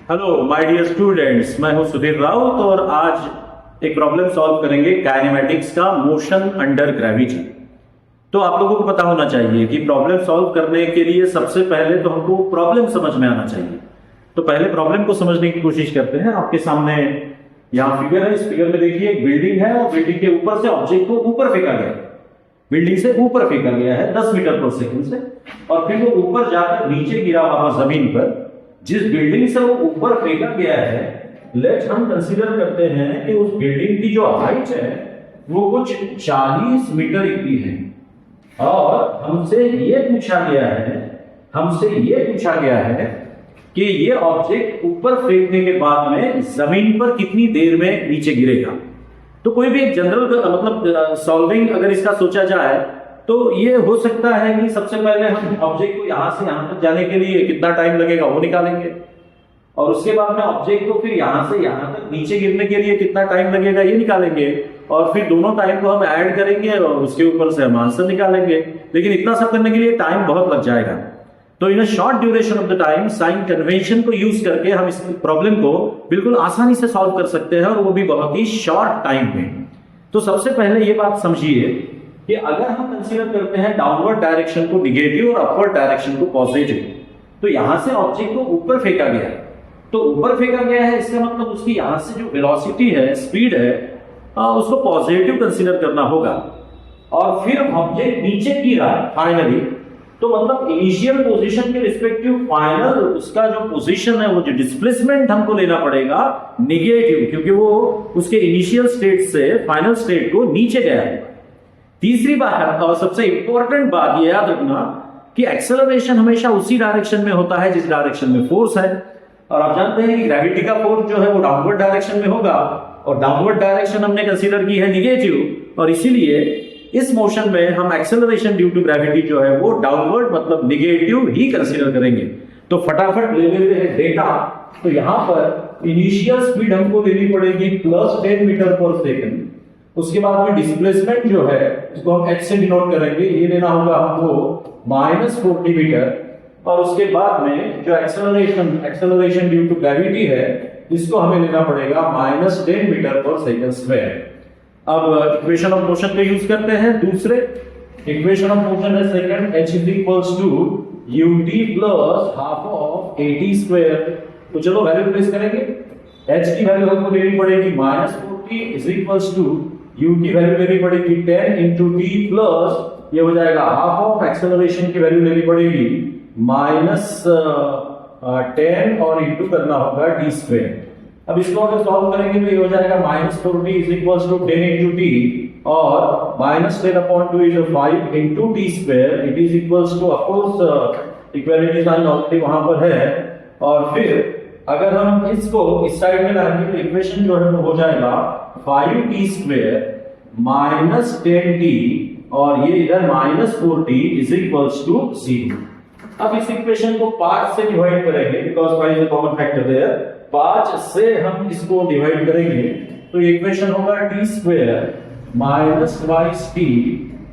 Hello my dear students, मैं हूं सुधीर राउत और आज एक प्रॉब्लम सॉल्व करेंगे काइनेमेटिक्स का मोशन अंडर ग्रेविटी। तो आप लोगों को पता होना चाहिए कि प्रॉब्लम सॉल्व करने के लिए सबसे पहले तो हमको प्रॉब्लम समझ में आना चाहिए। तो पहले प्रॉब्लम को समझने की कोशिश करते हैं। आपके सामने यहाँ फिगर है, इस फिगर में देखिए एक बिल्डिंग है और बिल्डिंग के ऊपर से ऑब्जेक्ट को ऊपर फेंका गया है। बिल्डिंग से ऊपर फेंका गया है 10 मीटर पर सेकंड से, और फिर वो ऊपर जाकर नीचे गिरा वहां जमीन पर। जिस बिल्डिंग से वो ऊपर फेंका गया है, लेट्स हम कंसीडर करते हैं कि उस बिल्डिंग की जो हाइट है वो कुछ 40 मीटर इतनी है, और हमसे ये पूछा गया है कि ये ऑब्जेक्ट ऊपर फेंकने के बाद में जमीन पर कितनी देर में नीचे गिरेगा। तो कोई भी एक जनरल मतलब सॉल्विंग अगर इसका सोचा जाए तो ये हो सकता है कि सबसे पहले हम ऑब्जेक्ट को यहां से यहां तक जाने के लिए कितना टाइम लगेगा वो निकालेंगे, और उसके बाद में ऑब्जेक्ट को फिर यहां से यहां तक नीचे गिरने के लिए कितना टाइम लगेगा ये निकालेंगे, और फिर दोनों टाइम को हम ऐड करेंगे और उसके ऊपर से हम आंसर निकालेंगे। लेकिन इतना सब करने के लिए टाइम बहुत लग जाएगा। तो in a short duration of the time sign convention को यूज करके हम इस प्रॉब्लम को बिल्कुल आसानी से सॉल्व कर सकते हैं, और वो भी बहुत ही शॉर्ट टाइम में। तो सबसे पहले ये बात समझिए कि अगर हम कंसीडर करते हैं डाउनवर्ड डायरेक्शन को निगेटिव और अपवर्ड डायरेक्शन को पॉजिटिव, तो यहां से ऑब्जेक्ट को ऊपर फेंका गया है। तो ऊपर फेंका गया है, इसका मतलब उसकी यहां से जो वेलोसिटी है, स्पीड है, उसको पॉजिटिव कंसीडर करना होगा। और फिर ऑब्जेक्ट नीचे गिरा है फाइनली, तो मतलब इनिशियल पोजीशन के रिस्पेक्टिव फाइनल उसका जो पोजीशन है, वो जो डिस्प्लेसमेंट हमको लेना पड़ेगा निगेटिव, क्योंकि वो उसके इनिशियल स्टेट से फाइनल स्टेट को नीचे गया है। तीसरी बात और सबसे इंपॉर्टेंट बात ये याद रखना कि एक्सेलरेशन हमेशा उसी डायरेक्शन में होता है जिस डायरेक्शन में फोर्स है, और आप जानते हैं कि ग्रेविटी का फोर्स जो है वो डाउनवर्ड डायरेक्शन में होगा, और डाउनवर्ड डायरेक्शन हमने कंसीडर की है निगेटिव, और इसीलिए इस मोशन में हम एक्सेलरेशन ड्यू टू ग्रेविटी जो है वो डाउनवर्ड मतलब निगेटिव ही कंसीडर करेंगे। तो फटाफट ले लेते हैं डेटा। तो यहां पर इनिशियल स्पीड हमको लेनी पड़ेगी +10 मीटर पर सेकंड। उसके बाद में डिस्प्लेसमेंट जो है उसको हम h से डिनोट करेंगे, ये लेना होगा हमको -40 मीटर, और उसके बाद में जो एक्सेलरेशन ड्यू टू ग्रेविटी है इसको हमें लेना पड़ेगा -10 मीटर पर सेकंड स्क्वायर। अब इक्वेशन ऑफ मोशन को यूज करते हैं। दूसरे इक्वेशन ऑफ मोशन है second, h = ut + half of 80 square. तो चलो वैल्यू प्लेस करेंगे। h की वैल्यू हमको लेनी पड़ेगी -40 = u की वैल्यू लेनी पड़ेगी 10 × t प्लस ये हो जाएगा हाफ ऑफ एक्सेलरेशन की वैल्यू लेनी पड़ेगी -10 और इंटू करना होगा d स्क्वायर। अब इसको अगर सॉल्व करेंगे तो ये हो जाएगा -40 = 10 × t, और -10/2 is 5 × t square. It is equals to of course equality sign already वहां पर है, और फिर अगर हम इसको इस साइड में लाएंगे तो इक्वेशन जो है वो हो जाएगा 5t स्क्वायर -10t, और ये इधर -4t = 0। अब इस इक्वेशन को 5 से डिवाइड करेंगे, because 5 is a common factor there. 5 से हम इसको डिवाइड करेंगे तो ये इक्वेशन होगा t स्क्वायर -2t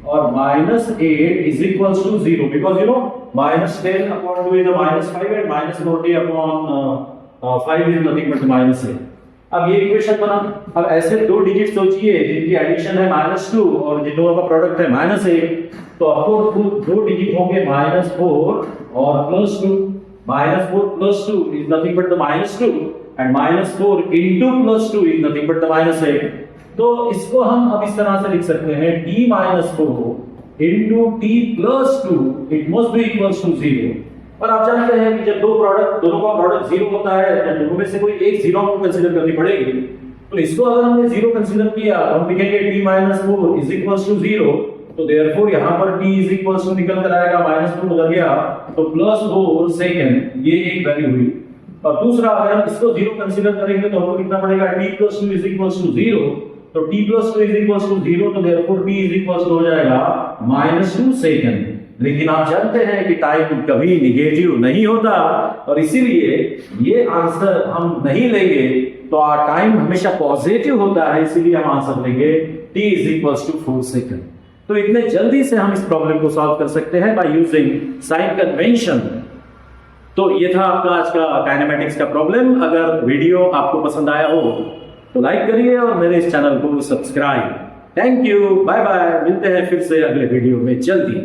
और -8 = 0, because you know -10/2 is -5 and -40/5 is nothing but -8। अब ये इक्वेशन बना। अब ऐसे दो डिजिट सोचिए जिनकी एडिशन है -2 और जिन दोनों का प्रोडक्ट है -8, तो आपको दो डिजिट होंगे -4 और +2। -4 + 2 is nothing but the -2, and -4 into +2 is nothing but the -8। तो इसको हम अब इस तरह से लिख सकते हैं t - 4 into t + 2 it must be equals to 0। और आप जानते हैं कि जब दोनों का प्रोडक्ट 0 होता है तो दोनों में से कोई एक 0 को कंसीडर करनी पड़ेगी। तो इसको अगर हमने 0 कंसीडर किया तो हम लिखेंगे t - 4 = 0। तो देयरफॉर यहां पर t = निकल कर आएगा -4 उधर गया तो +4 सेकंड, ये एक वैल्यू हुई। और दूसरा अगर हम इसको 0 कंसीडर करेंगे तो हमको कितना पड़ेगा t + 2 = 0। तो t + 2 = 0, तो देयरफॉर t हो जाएगा -2 सेकंड। लेकिन आप जानते हैं कि टाइम कभी निगेटिव नहीं होता, और इसीलिए ये आंसर हम नहीं लेंगे। तो टाइम हमेशा पॉजिटिव होता है, इसीलिए हम आंसर लेंगे t = 4 सेकंड। तो इतने जल्दी से हम इस प्रॉब्लम को सॉल्व कर सकते हैं बाय यूजिंग साइन कन्वेंशन। तो ये था आपका आज का काइनेमेटिक्स का प्रॉब्लम। अगर वीडियो आपको पसंद आया हो तो लाइक करिए और मेरे इस चैनल को subscribe. Thank you, bye bye, मिलते हैं फिर से अगले वीडियो में जल्दी।